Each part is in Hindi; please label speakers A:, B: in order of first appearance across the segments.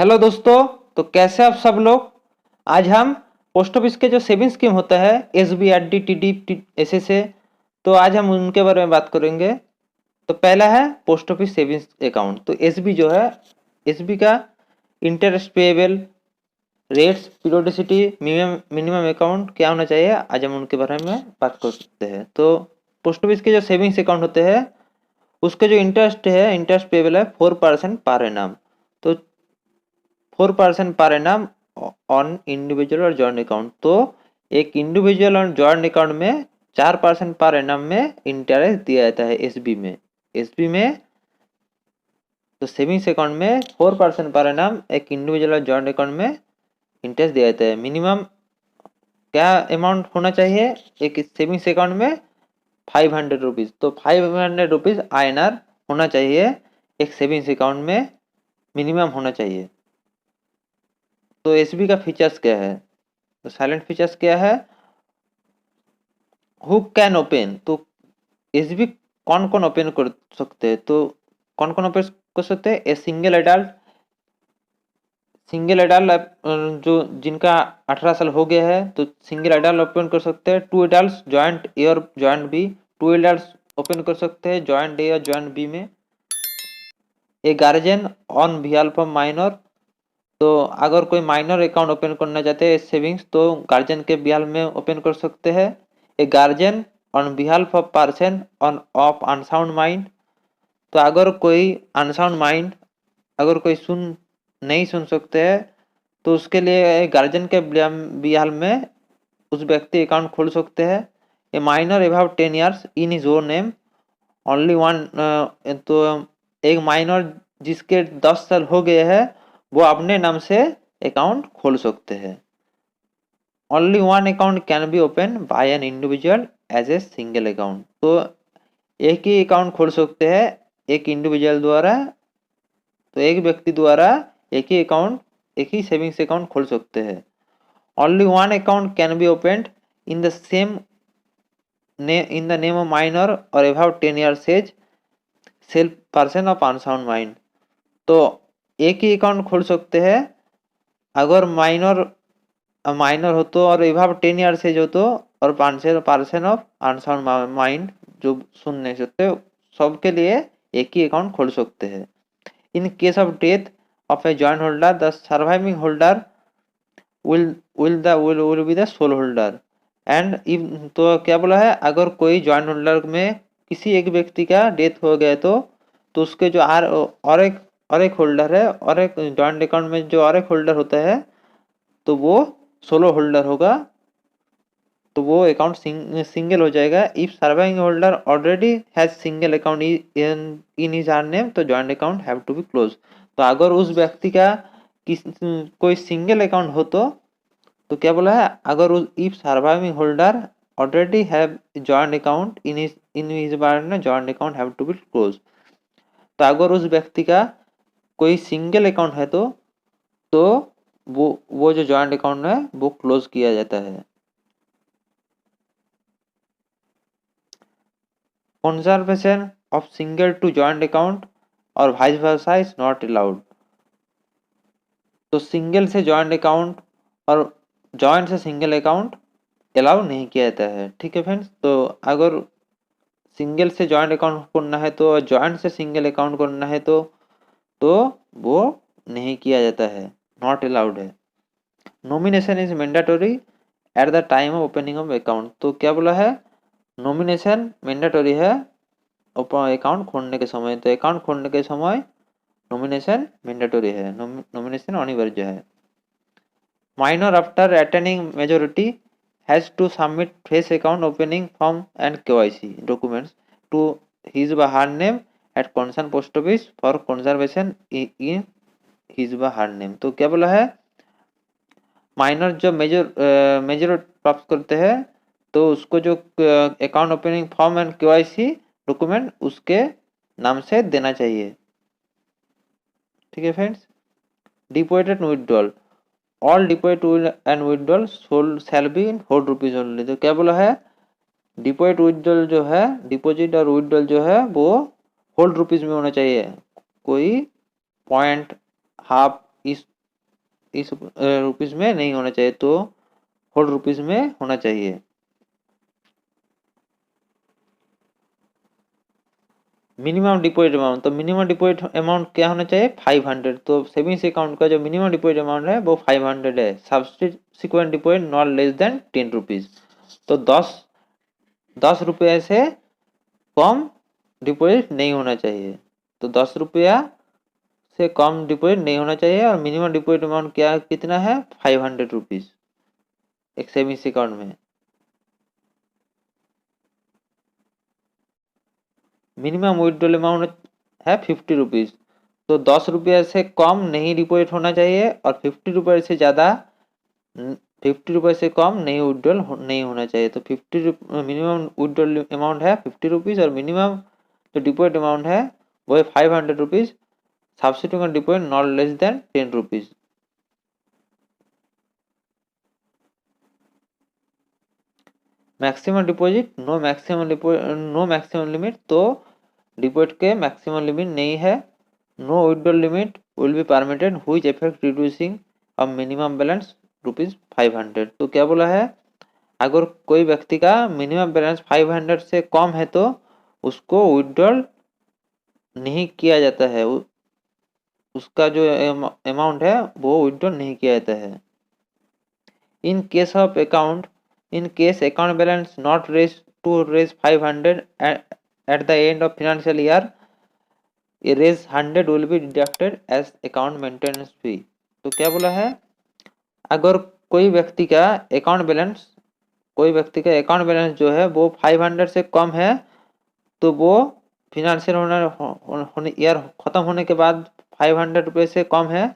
A: हेलो दोस्तों। तो कैसे आप सब लोग। आज हम पोस्ट ऑफिस के जो सेविंग स्कीम होता है S B R D T D ऐसे से, तो आज हम उनके बारे में बात करेंगे। तो पहला है पोस्ट ऑफिस सेविंग्स अकाउंट। तो एस बी जो है, एस बी का interest payable, rates, periodicity, minimum minimum account क्या होना चाहिए, आज हम उनके बारे में बात कर सकते हैं। तो पोस्ट ऑफिस के जो सेविंग्स अकाउंट होते हैं उसके जो इंटरेस्ट है, इंटरेस्ट पेएबल है 4% पर एनम। तो 4% पर एनम ऑन इंडिविजुअल और जॉइंट अकाउंट। तो एक इंडिविजुअल और जॉइंट अकाउंट में 4% पर एनम में इंटरेस्ट दिया जाता है एसबी में। एसबी में तो सेविंग्स अकाउंट में 4% पर एनम, एक इंडिविजुअल और जॉइंट अकाउंट में इंटरेस्ट दिया जाता है। मिनिमम क्या अमाउंट होना चाहिए एक सेविंग्स अकाउंट में? 500 रुपीज़। तो 500 रुपीज़ INR होना चाहिए एक सेविंग्स अकाउंट में, मिनिमम होना चाहिए। तो एसबी का फीचर्स क्या है? तो साइलेंट फीचर्स क्या है? Who can open. तो एसबी कौन कौन ओपन कर सकते हैं? तो कौन कौन ओपन कर सकते हैं? ए सिंगल एडल्ट, जो जिनका 18 साल हो गया है तो सिंगल एडल्ट ओपन कर सकते हैं। 2 एडल्ट जॉइंट ए और जॉइंट बी, 2 एडल्ट ओपन कर सकते हैं जॉइंट ए और जॉइंट बी में। ए guardian on behalf of minor. तो अगर कोई माइनर अकाउंट ओपन करना चाहते हैं सेविंग्स तो गार्जियन के बिहाफ में ओपन कर सकते हैं। ए guardian on behalf of person on off unsound mind. तो अगर कोई अनसाउंड माइंड, अगर कोई नहीं सुन सकते हैं तो उसके लिए गार्जियन के बिहाफ में उस व्यक्ति अकाउंट खोल सकते हैं। ए minor about 10 years in his own name only one. तो एक माइनर जिसके 10 साल हो गए हैं वो अपने नाम से अकाउंट खोल सकते हैं। Only one account can be open by an individual as a single account. तो एक ही अकाउंट खोल सकते हैं एक इंडिविजुअल द्वारा। तो एक व्यक्ति द्वारा एक ही सेविंग्स अकाउंट खोल सकते हैं। Only one account can B opened in the same in the name of minor or above 10 years age self person of unsound mind। तो एक ही अकाउंट खोल सकते हैं अगर माइनर हो तो और above 10 years एज हो तो, और पर्सन ऑफ अनसाउंड माइंड जो सुन नहीं सकते, सबके लिए एक ही अकाउंट खोल सकते हैं। इन case of death of a joint holder the surviving holder will be the sole holder and if. तो क्या बोला है? अगर कोई जॉइंट होल्डर में किसी एक व्यक्ति का डेथ हो गया तो उसके जो और एक होल्डर है, और एक जॉइंट अकाउंट में जो और एक होल्डर होता है तो वो सोलो होल्डर होगा। तो वो अकाउंट सिंगल हो जाएगा। If surviving holder already has single account in his or name तो joint account have to be close. तो अगर उस व्यक्ति का कोई सिंगल अकाउंट हो तो क्या बोला है? अगर if surviving holder already have joint account in his बार में joint account have to be close. तो अगर उस व्यक्ति का कोई सिंगल अकाउंट है तो वो जो जॉइंट अकाउंट है वो क्लोज किया जाता है। Conservation of single to joint account और vice versa is not allowed. तो सिंगल से जॉइंट अकाउंट और जॉइंट से सिंगल अकाउंट अलाउ नहीं किया जाता है। ठीक है फ्रेंड्स। तो अगर सिंगल से जॉइंट अकाउंट करना है तो, जॉइंट से सिंगल अकाउंट करना है तो वो नहीं किया जाता है, नॉट अलाउड है। Nomination is mandatory eight the time of opening of account. तो क्या बोला है? नॉमिनेशन मैंडेटरी है अकाउंट खोलने के समय। तो अकाउंट खोलने के समय नॉमिनेशन मैंडेटरी है, नॉमिनेशन अनिवार्य है। Minor after attaining majority has to submit fresh account opening form and KYC documents to his or her name at concerned post office for conservation in his or her name। तो क्या बोला है? माइनर जो मेजर प्राप्त करते हैं तो उसको जो account opening form and KYC document उसके नाम से देना चाहिए। ठीक है friends. Deposit withdrawal all deposit and withdrawal shall be in 4 rupees only. तो क्या बोला है? डिपॉजिट विड्रॉल जो है, डिपॉजिट और विड्रॉल जो है वो 4 रुपीज में होना चाहिए। कोई पॉइंट, हाफ इस रुपीज़ में नहीं होना चाहिए, तो होल रुपीज़ में होना चाहिए। मिनिमम डिपॉजिट अमाउंट, तो मिनिमम डिपॉजिट अमाउंट क्या होना चाहिए 500। तो सेविंग्स अकाउंट का जो मिनिमम डिपॉजिट अमाउंट है वो 500 है। Subsequent deposit not less than 10 rupees. तो 10 रुपये से कम डिपॉजिट नहीं होना चाहिए। तो 10 रुपया से कम डिपॉजिट नहीं होना चाहिए। और मिनिमम डिपॉजिट अमाउंट क्या कितना है 500 रुपीज़ एक सेविंग्स अकाउंट में। मिनिमम विड्रॉल अमाउंट है 50 रुपीज़। तो 10 रुपये से कम नहीं डिपॉजिट होना चाहिए और 50 रुपये से ज़्यादा 50 रुपये से कम नहीं विड्रॉल नहीं होना चाहिए। तो 50 मिनिमम विड्रॉल अमाउंट है 50 रुपीज़ और मिनिमम जो डिपॉजिट अमाउंट है वो है 500 rupees. Subsequent deposit not less than 10 rupees. Maximum deposit no maximum limit, तो डिपॉजिट के मैक्सिमम लिमिट नहीं है। No withdrawal limit will be permitted which effect reducing a minimum balance ₹500। तो क्या बोला है, अगर कोई व्यक्ति का मिनिमम बैलेंस 500 से कम है तो उसको विड्रॉल नहीं किया जाता है, उसका जो अमाउंट है वो विड्रॉल नहीं किया जाता है। इन case of account in case account balance not raised to raise 500 at the end of financial year, a raise 100 will be deducted as account maintenance fee। तो क्या बोला है, अगर कोई व्यक्ति का अकाउंट बैलेंस जो है वो 500 से कम है तो वो फिनेंशियल होने ईयर ख़त्म होने के बाद 500 रुपये से कम है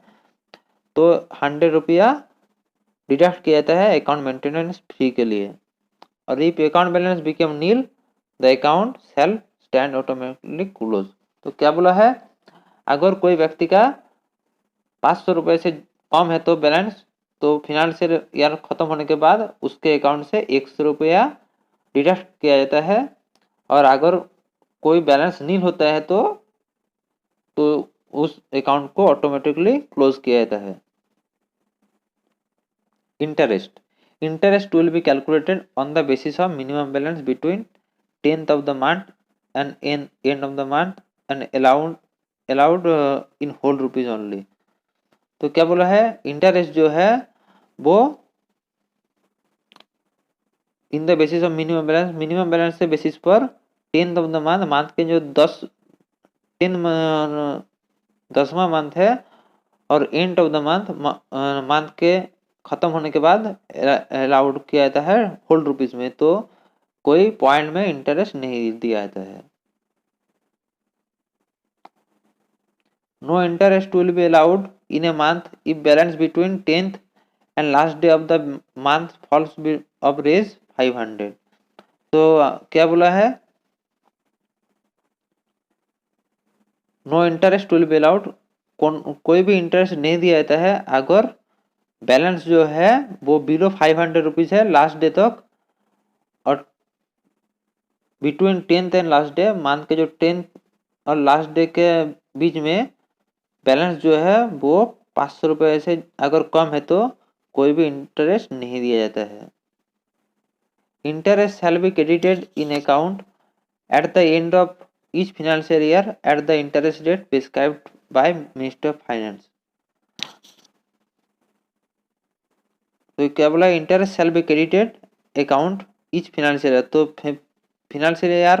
A: तो 100 रुपया डिडक्ट किया जाता है अकाउंट मेंटेनेंस फी के लिए। और if account balance become nil the account shall stand automatically close. तो क्या बोला है, अगर कोई व्यक्ति का 500 रुपये से कम है तो बैलेंस, तो फिनेंशियल ईयर खत्म होने के बाद उसके अकाउंट से 100 रुपया डिडक्ट किया जाता है। और अगर कोई बैलेंस नील होता है तो उस अकाउंट को ऑटोमेटिकली क्लोज किया जाता है। Interest will be calculated on the basis of minimum balance between 10th of the month and end of the month and allowed in whole rupees only। तो क्या बोला है, इंटरेस्ट जो है वो in the basis of minimum balance से बेसिस पर 10th ऑफ द मंथ के जो 10वां मंथ है और एंड ऑफ द मंथ के खत्म होने के बाद अलाउड किया जाता है होल रुपीज में। तो कोई पॉइंट में इंटरेस्ट नहीं दिया जाता है। No interest will be allowed in a month if balance between 10th and last day of the month falls of रेज 500। तो क्या बोला है, no interest will be allowed, कोई भी इंटरेस्ट नहीं दिया जाता है अगर बैलेंस जो है वो बिलो 500 रुपीज़ है लास्ट डे तक और between 10th and last day month के जो 10th और लास्ट डे के बीच में बैलेंस जो है वो 500 रुपये से अगर कम है तो कोई भी इंटरेस्ट नहीं दिया जाता है। Interest shall be credited in account at the end of each financial year at the interest rate prescribed bye minister of finance. तो क्या बोला, interest shall be credited account each financial year. तो फाइनेंशियल ईयर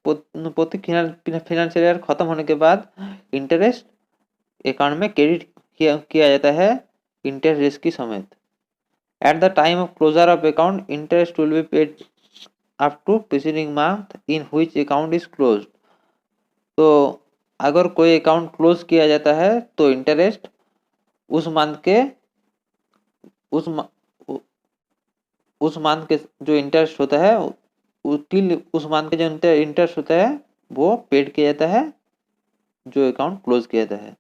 A: प्रति फाइनेंशियल ईयर खत्म होने के बाद इंटरेस्ट अकाउंट में क्रेडिट किया जाता है इंटरेस्ट रेट की समेत। At the time of closure of account interest will be paid up to preceding month in which account is closed. तो अगर कोई अकाउंट क्लोज किया जाता है तो इंटरेस्ट उस मंथ के जो इंटरेस्ट होता है उस मंथ के जो इंटरेस्ट होता है वो पेड किया जाता है जो अकाउंट क्लोज किया जाता है।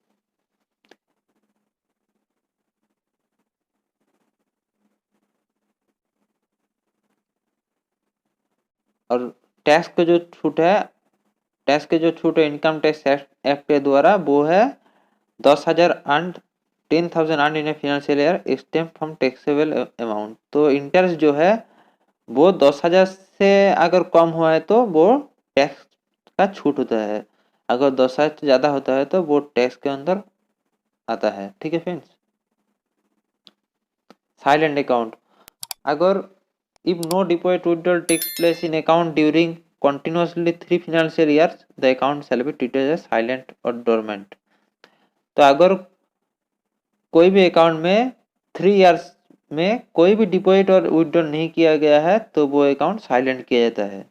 A: और टैक्स का जो छूट है इनकम टैक्स एक्ट के द्वारा वो है 10,000 earn 10,000 earn in a financial year एक्सटेम फ्रॉम टैक्सेबल अमाउंट। तो इंटरेस्ट जो है वो 10,000 से अगर कम हुआ है तो वो टैक्स का छूट होता है, अगर 10,000 से ज़्यादा होता है तो वो टैक्स के अंदर आता है। ठीक है फ्रेंड्स। साइलेंट अकाउंट, अगर if no deposit withdrawal takes place in account during continuously 3 financial years, the account shall be treated as silent or dormant। तो अगर कोई भी अकाउंट में 3 इयर्स में कोई भी डिपॉजिट और विड्रॉल नहीं किया गया है तो वो अकाउंट साइलेंट किया जाता है।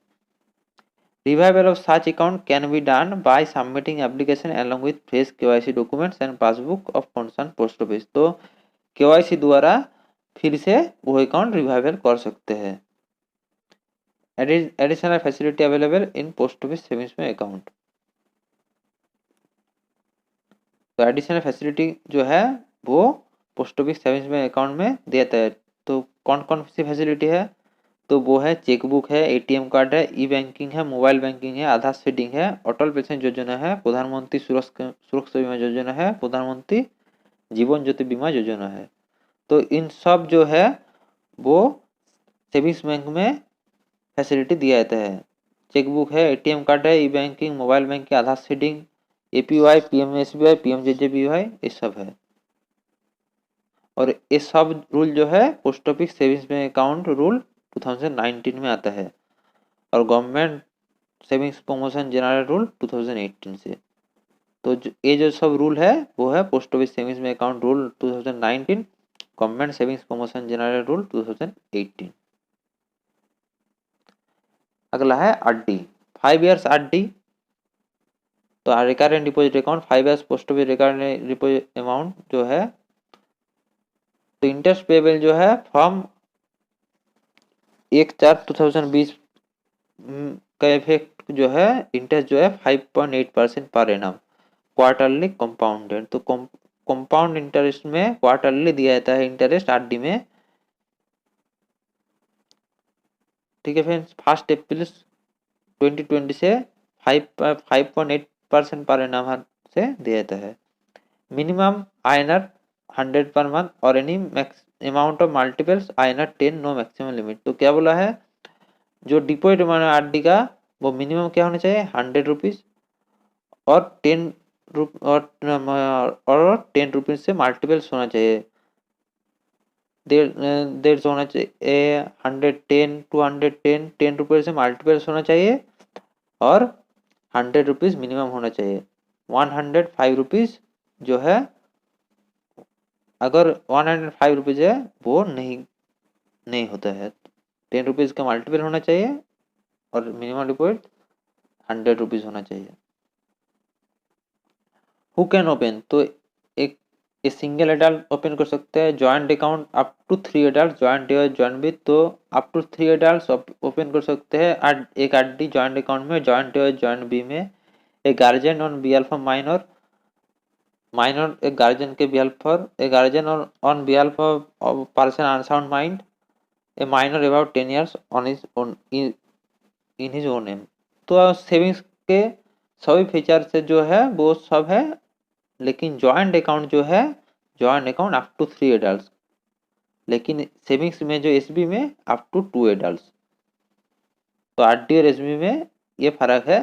A: Revival of such account can be done by submitting application along with fresh KYC documents and passbook of concerned post office। तो KYC द्वारा फिर से वो अकाउंट रिवाइवल कर सकते हैं। Additional facility available in post office savings में अकाउंट। तो एडिशनल फैसिलिटी जो है वो पोस्ट ऑफिस सेविंग्स में अकाउंट में देता है। तो कौन कौन सी फैसिलिटी है, तो वो है चेकबुक है, एटीएम कार्ड है, ई बैंकिंग है, मोबाइल बैंकिंग है, आधार सीडिंग है, अटल पेंशन योजना है, प्रधानमंत्री सुरक्षा बीमा योजना है, प्रधानमंत्री जीवन ज्योति बीमा योजना है। तो इन सब जो है वो सेविंग्स बैंक में फैसिलिटी दिया जाता है। चेकबुक है, एटीएम कार्ड है, ई बैंकिंग, मोबाइल बैंकिंग, आधार सीडिंग, एपीवाई, पीएमएसबीवाई, पीएमजेजेबीवाई, ये सब है। और ये सब रूल जो है post office savings bank account rule 2019 में आता है और government savings promotion general rule 2018 से। तो ये जो सब रूल है वो है post office savings bank account rule 2019, government savings promotion general rule 2018। अगला है आरडी, 5 इयर्स आरडी। तो recurrent deposit account 5 years post office recurrent deposit amount जो है, तो इंटरेस्ट पेबल जो है फ्रॉम 1/4/2020 का इफेक्ट जो है इंटरेस्ट जो है 5.8% पर एनम क्वार्टरली कंपाउंडेड। तो कंपाउंड इंटरेस्ट में क्वार्टरली दिया जाता है इंटरेस्ट आरडी में। ठीक है फ्रेंड्स, 1 अप्रैल 2020 से 5.8% पर एनम से दिया जाता है। मिनिमम INR 100 पर मंथ और any amount of multiples INR 10, no maximum limit. तो क्या बोला है, जो डिपॉजिट अमाउंट आरडी का वो मिनिमम क्या होना चाहिए 100 रुपीज और 10 रुपीज से मल्टीपल्स होना चाहिए। देर से होना चाहिए 110 टू 110, 10 रुपीज से मल्टीपल्स होना चाहिए और 100 रुपीज मिनिमम होना चाहिए। 105 रुपीज जो है, अगर 105 रुपीज है वो नहीं होता है। 10 रुपीज का मल्टीपल होना चाहिए और मिनिमम डिपॉजिट 100 रुपीज होना चाहिए। हु कैन ओपन, तो एक सिंगल एडल्ट ओपन कर सकते हैं। Joint account up to 3 adult, joint A joint B, तो अप टू 3 एडल्ट ओपन कर सकते हैं एक आरडी जॉइंट अकाउंट में। जॉइंट ए जॉइंट बी में एक guardian on behalf of minor, minor एक गार्जियन के बिहाफ पर, a guardian on behalf of person unsound mind, a minor about 10 years on his own in his own name. तो सेविंग्स के सभी फीचर से जो है वो सब है, लेकिन जॉइंट अकाउंट जो है joint account up to 3 adult, लेकिन सेविंग्स में जो एसबी में अप टू 2 एडल्ट। तो आरडी और एसबी में ये फर्क है।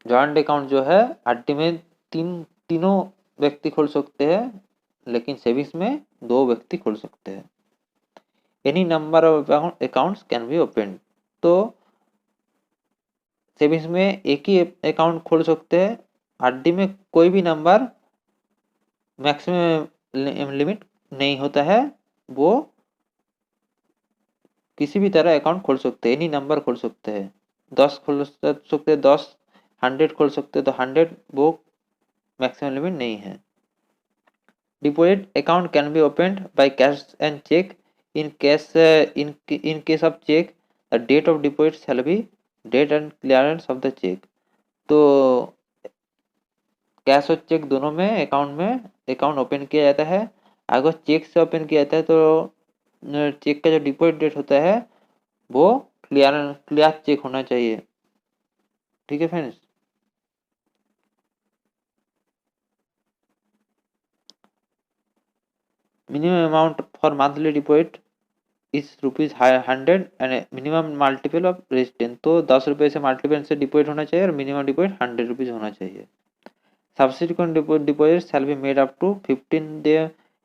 A: जॉइंट अकाउंट जो है आरडी में तीनों व्यक्ति खोल सकते हैं, लेकिन सेविंग्स में 2 व्यक्ति खोल सकते हैं। Any number of accounts can be open. तो सेविंग्स में एक ही अकाउंट खोल सकते हैं, आरडी में कोई भी नंबर मैक्सिमम लिमिट नहीं होता है, वो किसी भी तरह अकाउंट खोल सकते हैं, एनी नंबर खोल सकते हैं। 10 खोल सकते हैं 10, 100 खोल सकते हैं तो 100, वो मैक्सिमम लिमिट नहीं है। Deposit account can be opened by cash and cheque. In case of cheque the date of deposit shall be date and clearance of the cheque. तो कैश और चेक दोनों में अकाउंट ओपन किया जाता है। अगर चेक से ओपन किया जाता है तो चेक का जो डिपॉजिट डेट होता है वो क्लियर चेक होना चाहिए। ठीक है friends. Minimum amount for monthly deposit इस ₹100 and minimum multiple of resistance, तो 10 रुपये से मल्टीपल से डिपॉजिट होना चाहिए और मिनिमम डिपॉजिट ₹100 होना चाहिए। Subsequent deposit shall be made up to 15 day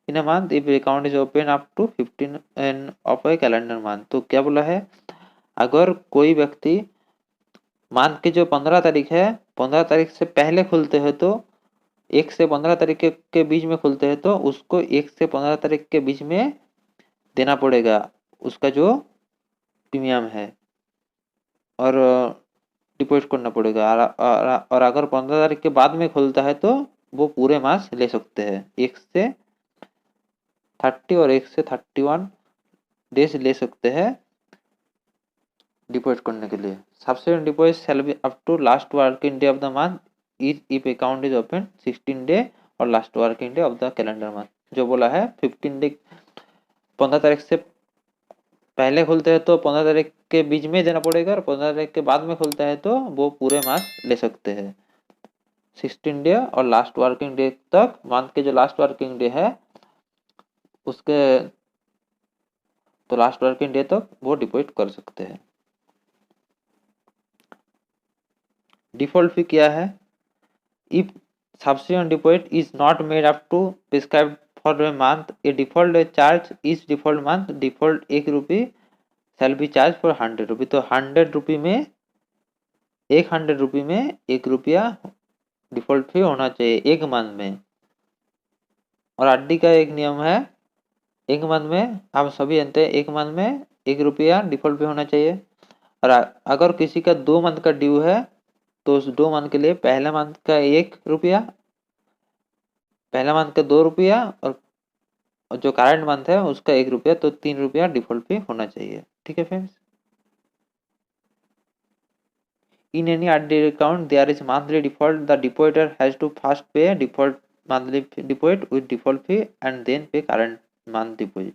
A: in a month if account is open up to 15 of a calendar month। तो क्या बोला है, अगर कोई व्यक्ति मंथ की जो 15 तारीख है 15 तारीख से पहले खुलते हैं तो 1 से 15 तारीख के बीच में खुलते हैं तो उसको 1 से 15 तारीख के बीच में देना पड़ेगा उसका जो प्रीमियम है और डिपॉजिट करना पड़ेगा। और अगर 15 तारीख के बाद में खुलता है तो वो पूरे मास ले सकते हैं, 1 से 30 और 1 से 31 डेज ले सकते हैं डिपॉजिट करने के लिए। Subsequent deposit shall be up to last working day of the month if account is open 16 day और last working day of the calendar month. जो बोला है 15 डे 15 तारीख से पहले खुलते हैं तो 15 तारीख के बीच में देना पड़ेगा और 15 तारीख के बाद में खुलता है तो वो पूरे मास ले सकते हैं 16 डे और लास्ट वर्किंग डे तक। मंथ के जो लास्ट वर्किंग डे है उसके तो लास्ट वर्किंग डे तक वो डिपॉजिट कर सकते हैं। डिफॉल्ट फी क्या है, if subsequent deposit is not made up to prescribed for a month a default charge is default month default ₹1 shall be charge for ₹100। तो ₹100 में ₹100 में ₹1 डिफॉल्ट फी होना चाहिए एक मंथ में। और आरडी का एक नियम है, एक मंथ में आप सभी जानते हैं एक मंथ में ₹1 डिफॉल्ट फी होना चाहिए। और अगर किसी का 2 मंथ का ड्यू है तो उस 2 मंथ के लिए पहले मंथ का ₹1, पहला मंथ का ₹2 और जो करंट मंथ है उसका ₹1 तो ₹3 डिफॉल्ट फी होना चाहिए। ठीक है friends. In any RD account there is monthly default, the depositor has to first pay default monthly deposit with default fee and then pay current month deposit।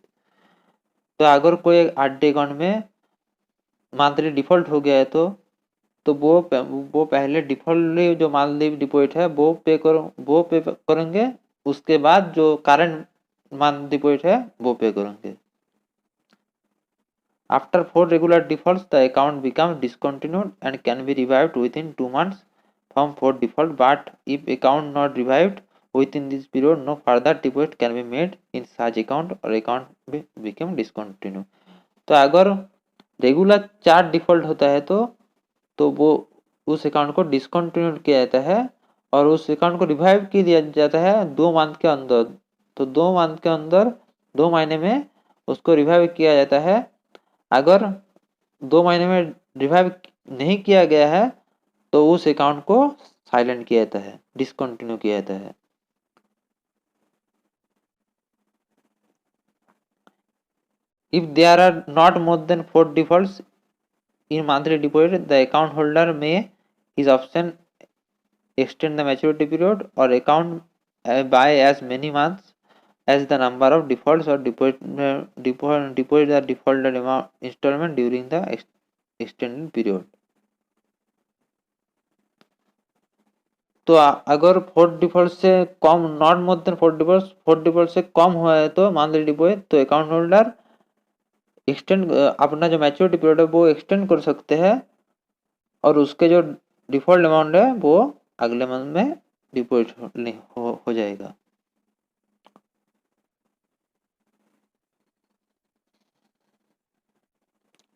A: तो अगर कोई RD अकाउंट में मंथली डिफॉल्ट हो गया है तो वो पहले डिफॉल्ट जो मंथली डिपॉजिट है वो पे करेंगे, उसके बाद जो करंट मंथ डिपॉजिट है वो पे करेंगे। After 4 regular defaults, the account becomes discontinued and can be revived within 2 months from 4 default. But if account not revived within this period, no further deposit can be made in such account or account become discontinued। तो अगर रेगुलर 4 डिफॉल्ट होता है तो वो उस अकाउंट को डिसकंटिन्यू किया जाता है और उस अकाउंट को रिवाइव किया दिया जाता है 2 मंथ के अंदर। तो 2 मंथ के अंदर 2 महीने में उसको रिवाइव किया जाता है। अगर 2 महीने में रिवाइव नहीं किया गया है तो उस अकाउंट को साइलेंट किया जाता है, डिसकंटिन्यू किया जाता है। If there are not more than 4 defaults in monthly deposit, the account holder may his option extend the maturity period or account by as many months as the number of defaults or deposit the defaulted amount installment during the extended period। तो अगर 4 डिफॉल्ट से कम नॉट मोर देन 4 डिफॉल्ट से कम हुआ है तो मंथली डिपॉजिट तो अकाउंट होल्डर एक्सटेंड अपना जो मैच्योरिटी पीरियड है वो एक्सटेंड कर सकते हैं और उसके जो डिफॉल्ट अमाउंट है वो अगले मंथ में डिपॉजिट हो जाएगा।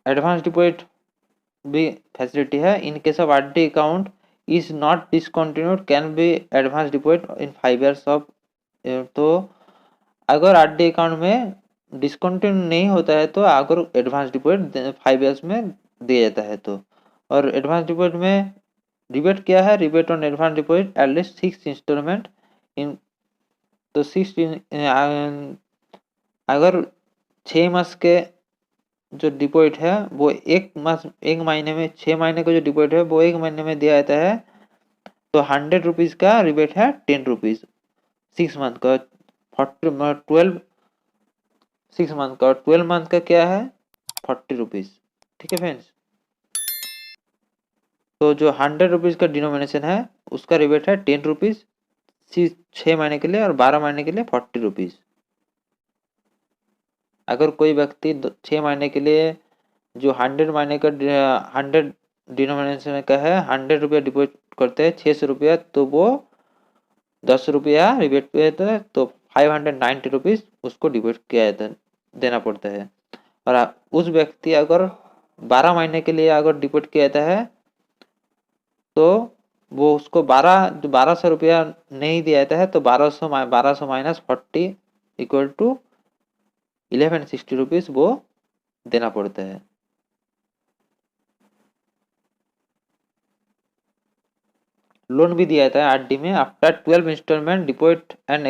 A: एडवांस डिपॉजिट भी फैसिलिटी है। इन case of RD account is not discontinued can be advance deposit in 5 years of. तो अगर आरडी अकाउंट में डिसकंटिन्यू नहीं होता है तो अगर एडवांस डिपॉजिट 5 years में दिया जाता है तो। और एडवांस डिपॉजिट में रिबेट क्या है, rebate on advance deposit at least 6 instalment in. तो 6 अगर 6 मास के जो डिपॉजिट है वो एक महीने में 6 महीने का जो डिपॉजिट है वो 1 महीने में दिया जाता है तो ₹100 का रिबेट है ₹10। 6 मंथ का 12 6 मंथ का और 12 मंथ का क्या है ₹40। ठीक है फ्रेंड्स। तो जो ₹100 का डिनोमिनेशन है उसका रिबेट है ₹10 6 महीने के लिए और 12 महीने के लिए ₹40। अगर कोई व्यक्ति 6 महीने के लिए जो 100 महीने का 100 डिनोमिनेशन का है 100 रुपया डिपॉजिट करते हैं 600 रुपया, तो वो 10 रुपया रिबेट पे देता है, तो 590 रुपीज़ उसको डिपॉजिट किया जाता देना पड़ता है। और उस व्यक्ति अगर 12 महीने के लिए अगर डिपॉजिट किया जाता है तो वो उसको 1200 रुपया नहीं दिया जाता है, तो 1200 माइनस 40 इक्वल टू 1160 रुपीज़ वो देना पड़ता है। लोन भी दिया जाता है आरडी में। After 12 instalment deposit an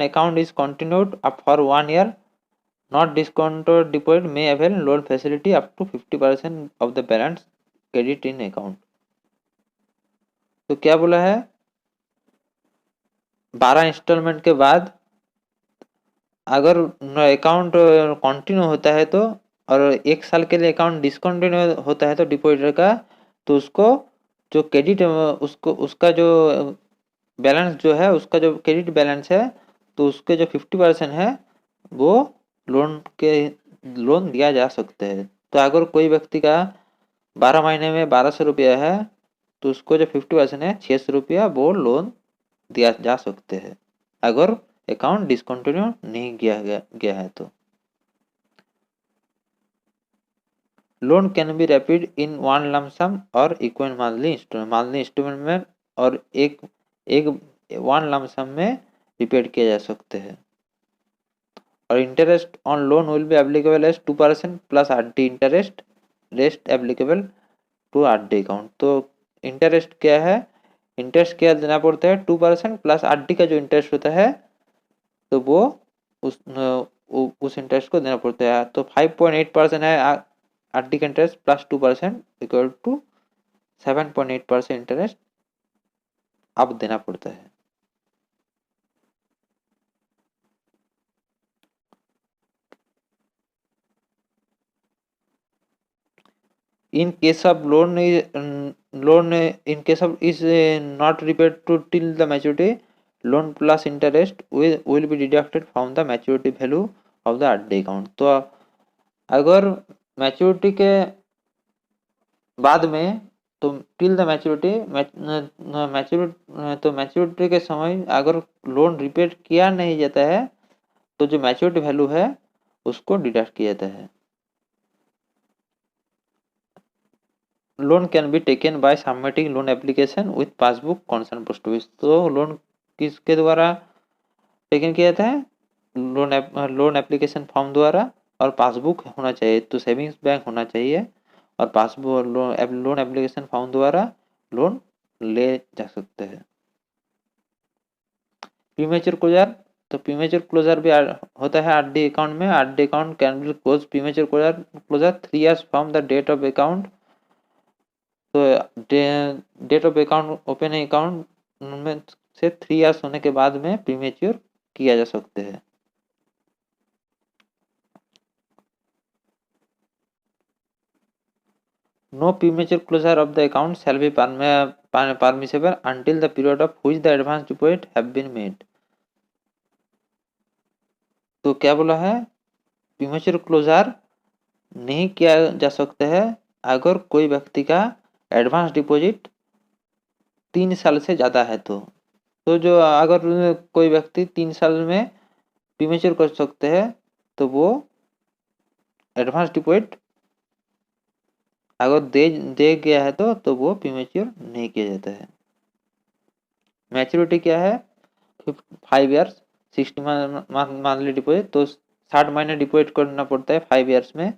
A: account is continued up for 1 year, not discounted deposit में avail loan facility up to 50% of the balance credit in account. तो क्या बोला है, 12 इंस्टॉलमेंट के बाद अगर अकाउंट कंटिन्यू होता है तो, और 1 साल के लिए अकाउंट डिसकंटिन्यू होता है तो डिपॉजिटर का, तो उसको जो क्रेडिट उसको उसका जो बैलेंस जो है, उसका जो क्रेडिट बैलेंस है, तो उसके जो 50% है वो लोन दिया जा सकते हैं। तो अगर कोई व्यक्ति का 12 महीने में 1200 रुपया है तो उसको जो 50% है 600 रुपया वो लोन दिया जा सकते हैं अगर अकाउंट डिसकंटिन्यू नहीं किया गया है तो। Loan can be repaid in one lump sum और इक्वल मंथली इंस्टॉलमेंट में, और एक एक वन लम सम में रिपेड किया जा सकते हैं। और interest on loan will be applicable as 2% plus RD interest, rest applicable to RD account. तो इंटरेस्ट क्या है, इंटरेस्ट क्या देना पड़ता है 2% प्लस आरडी का जो इंटरेस्ट होता है तो वो उस इंटरेस्ट को देना पड़ता है। तो 5.8% है आरडी का interest plus 2% equal to 7.8% interest अब देना पड़ता है। In case of loan in case of is not repaid to till the maturity, loan plus interest will be deducted from the maturity value of the RD account। तो अगर मैच्योरिटी के बाद में, तो टिल द मैच्योरिटी के समय अगर लोन रिपेड किया नहीं जाता है तो जो मैच्योरिटी वैल्यू है उसको डिडक्ट किया जाता है। Loan can be taken by submitting loan application with passbook concern post office. तो लोन किसके द्वारा टेकन किया जाता है, लोन एप्लीकेशन फॉर्म द्वारा, और पासबुक होना चाहिए, तो सेविंग्स बैंक होना चाहिए, और पासबुक लोन एप्लीकेशन फॉर्म द्वारा लोन ले जा सकते हैं। प्रीमेच्योर क्लोजर, तो प्रीमेच्योर क्लोजर भी होता है आरडी अकाउंट में। RD account can be close premature closure 3 years from the date of account. तो date of account open account में से 3 years होने के बाद में प्रीमेच्योर किया जा सकते हैं। No premature closure of the account shall be permissible until the period of which the advance deposit have been made। तो क्या बोला है, प्रीमेच्योर क्लोजर नहीं किया जा सकता है अगर कोई व्यक्ति का एडवांस डिपॉजिट 3 साल से ज़्यादा है तो जो अगर कोई व्यक्ति 3 साल में प्रीमेच्योर कर सकते हैं तो वो एडवांस डिपॉजिट अगर दे गया है तो वो प्रीमेच्योर नहीं किया जाता है। मैच्योरिटी क्या है, 5 years 60 मंथली डिपॉजिट, तो 60 महीने डिपॉजिट करना पड़ता है 5 years में,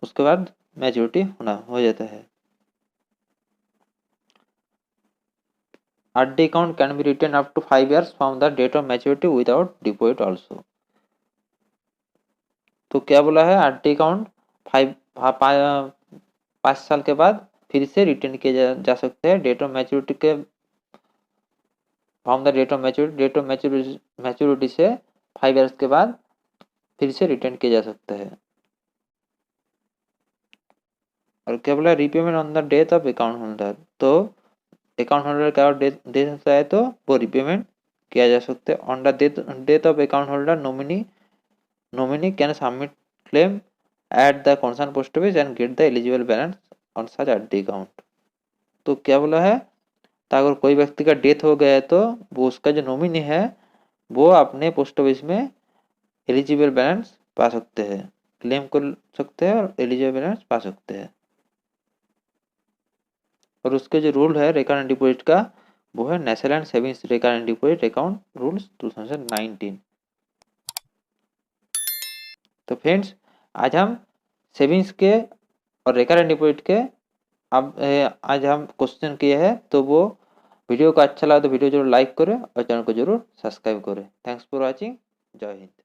A: उसके बाद मैच्योरिटी हो जाता है। RD account can be written up to 5 years from the date of maturity without deposit also। तो क्या बोला है, RD account 5 साल के बाद फिर से रिटर्न किए जा सकते हैं डेट ऑफ मैच्योरिटी के, from the date of maturity से 5 years के बाद फिर से रिटर्न किया जा सकता है। और क्या बोला, repayment on the death of account holder, तो अकाउंट होल्डर का डेथ होता है तो वो रीपेमेंट किया जा सकता है। On the death of account holder nominee can submit claim at the concern post office and get the eligible balance on such at the account. तो क्या बोला है, तो अगर कोई व्यक्ति का डेथ हो गया है तो वो उसका जो नॉमिनी है वो अपने पोस्ट ऑफिस में एलिजिबल बैलेंस पा सकते हैं, क्लेम कर सकते हैं और एलिजिबल बैलेंस पा सकते हैं। और उसके जो रूल है रिकरेंट डिपॉजिट का वो है national and savings recurrent deposit account rules 2019। तो फ्रेंड्स आज हम सेविंग्स के और रिकरेंट डिपॉजिट के अब आज हम क्वेश्चन किए हैं। तो वो वीडियो को अच्छा लगा तो वीडियो जरूर लाइक करें और चैनल को जरूर सब्सक्राइब करें। Thanks for watching. जय हिंद।